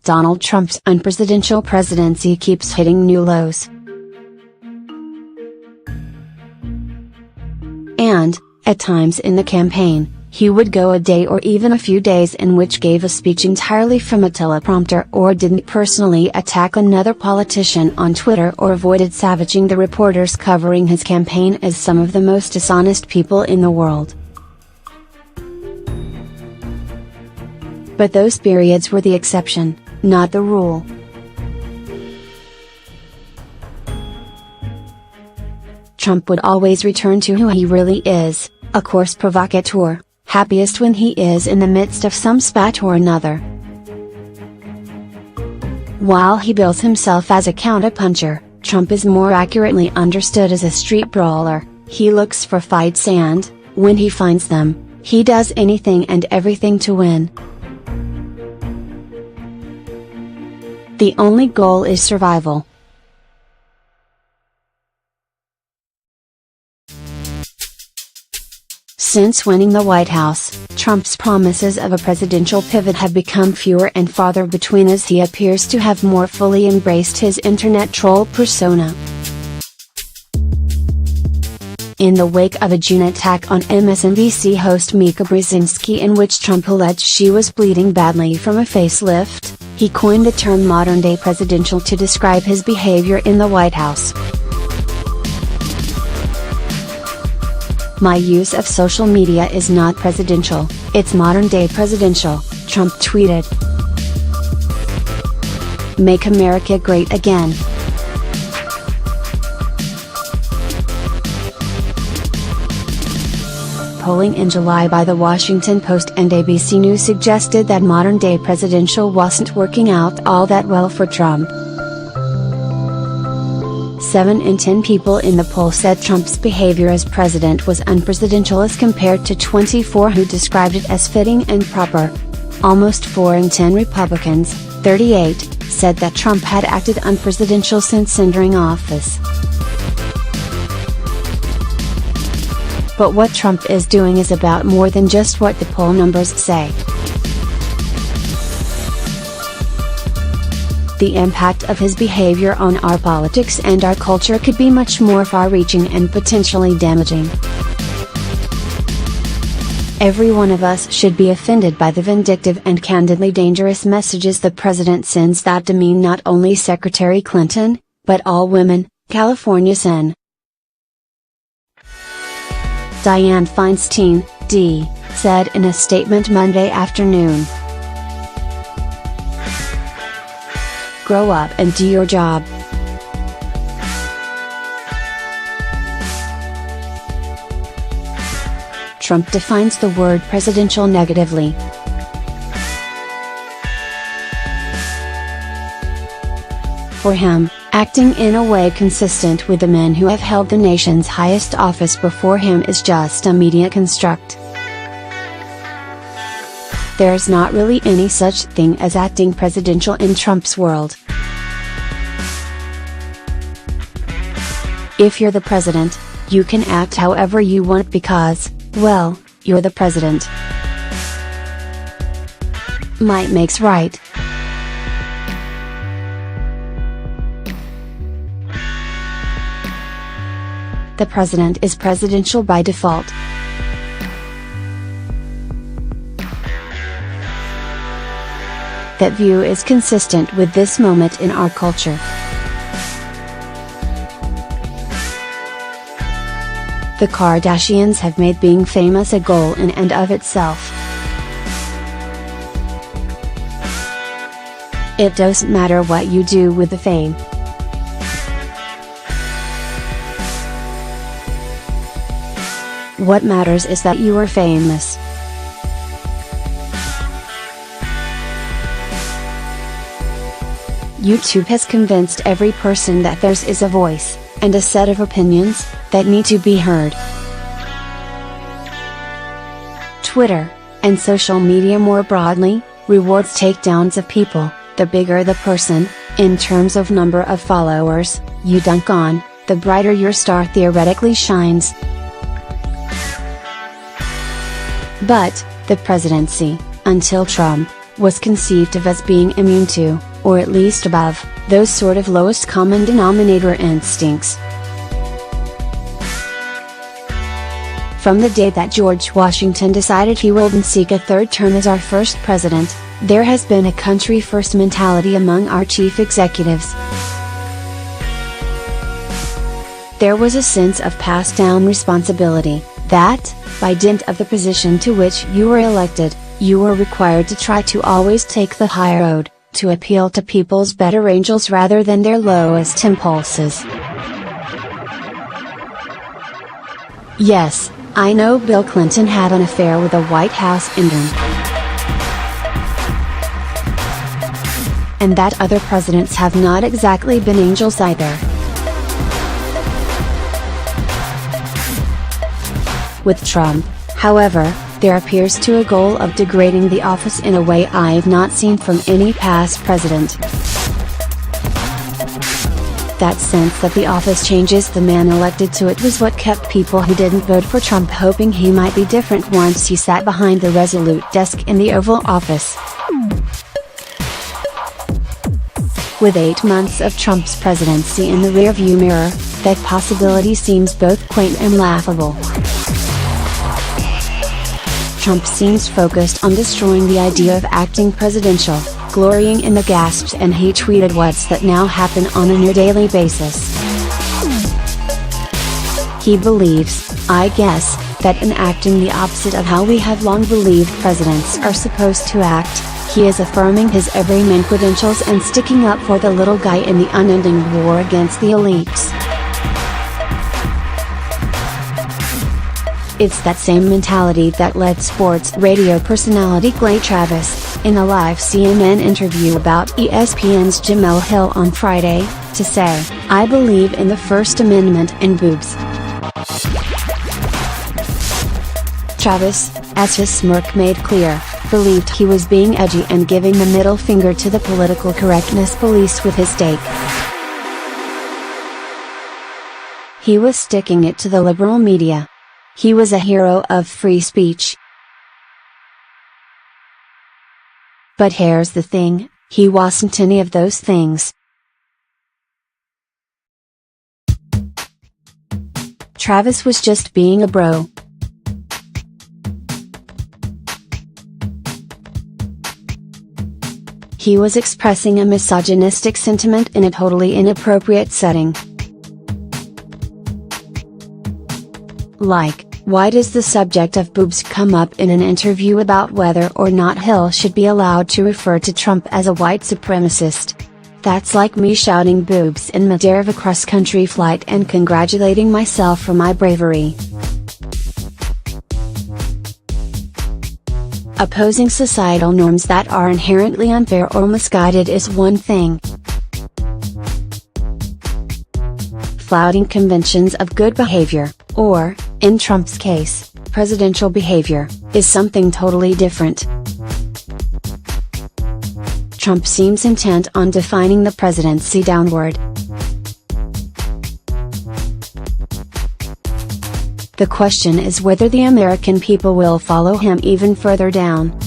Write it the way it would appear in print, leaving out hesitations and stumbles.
Donald Trump's unpresidential presidency keeps hitting new lows. And, at times in the campaign, he would go a day or even a few days in which gave a speech entirely from a teleprompter or didn't personally attack another politician on Twitter or avoided savaging the reporters covering his campaign as some of the most dishonest people in the world. But those periods were the exception, not the rule. Trump would always return to who he really is, a coarse provocateur, happiest when he is in the midst of some spat or another. While he bills himself as a counterpuncher, Trump is more accurately understood as a street brawler. He looks for fights and, when he finds them, he does anything and everything to win. The only goal is survival. Since winning the White House, Trump's promises of a presidential pivot have become fewer and farther between as he appears to have more fully embraced his internet troll persona. In the wake of a June attack on MSNBC host Mika Brzezinski in which Trump alleged she was bleeding badly from a facelift, he coined the term modern-day presidential to describe his behavior in the White House. "My use of social media is not presidential, it's modern-day presidential," Trump tweeted. "Make America great again." Polling in July by The Washington Post and ABC News suggested that modern-day presidential wasn't working out all that well for Trump. 7 in 10 people in the poll said Trump's behavior as president was unpresidential as compared to 24 who described it as fitting and proper. Almost 4 in 10 Republicans, 38, said that Trump had acted unpresidential since entering office. But what Trump is doing is about more than just what the poll numbers say. The impact of his behavior on our politics and our culture could be much more far-reaching and potentially damaging. Every one of us should be offended by the vindictive and candidly dangerous messages the president sends that demean not only Secretary Clinton, but all women, California Sen. Dianne Feinstein, D., said in a statement Monday afternoon. "Grow up and do your job." Trump defines the word presidential negatively. For him, acting in a way consistent with the men who have held the nation's highest office before him is just a media construct. There's not really any such thing as acting presidential in Trump's world. If you're the president, you can act however you want because, well, you're the president. Might makes right. The president is presidential by default. That view is consistent with this moment in our culture. The Kardashians have made being famous a goal in and of itself. It doesn't matter what you do with the fame. What matters is that you are famous. YouTube has convinced every person that theirs is a voice, and a set of opinions, that need to be heard. Twitter, and social media more broadly, rewards takedowns of people, the bigger the person, in terms of number of followers, you dunk on, the brighter your star theoretically shines. But, the presidency, until Trump, was conceived of as being immune to, or at least above, those sort of lowest common denominator instincts. From the day that George Washington decided he wouldn't seek a third term as our first president, there has been a country-first mentality among our chief executives. There was a sense of passed-down responsibility, that, by dint of the position to which you were elected, you were required to try to always take the high road, to appeal to people's better angels rather than their lowest impulses. Yes, I know Bill Clinton had an affair with a White House intern. And that other presidents have not exactly been angels either. With Trump, however, there appears to a goal of degrading the office in a way I've not seen from any past president. That sense that the office changes the man elected to it was what kept people who didn't vote for Trump hoping he might be different once he sat behind the resolute desk in the Oval Office. With 8 months of Trump's presidency in the rearview mirror, that possibility seems both quaint and laughable. Trump seems focused on destroying the idea of acting presidential, glorying in the gasps, and he tweeted what's that now happen on a near daily basis. He believes, I guess, that in acting the opposite of how we have long believed presidents are supposed to act, he is affirming his everyman credentials and sticking up for the little guy in the unending war against the elites. It's that same mentality that led sports radio personality Clay Travis, in a live CNN interview about ESPN's Jemele Hill on Friday, to say, I believe in the First Amendment and boobs. Travis, as his smirk made clear, believed he was being edgy and giving the middle finger to the political correctness police with his take. He was sticking it to the liberal media. He was a hero of free speech. But here's the thing, he wasn't any of those things. Travis was just being a bro. He was expressing a misogynistic sentiment in a totally inappropriate setting. Like, why does the subject of boobs come up in an interview about whether or not Hill should be allowed to refer to Trump as a white supremacist? That's like me shouting boobs in midair of a cross-country flight and congratulating myself for my bravery. Opposing societal norms that are inherently unfair or misguided is one thing. Flouting conventions of good behavior, or, in Trump's case, presidential behavior, is something totally different. Trump seems intent on defining the presidency downward. The question is whether the American people will follow him even further down.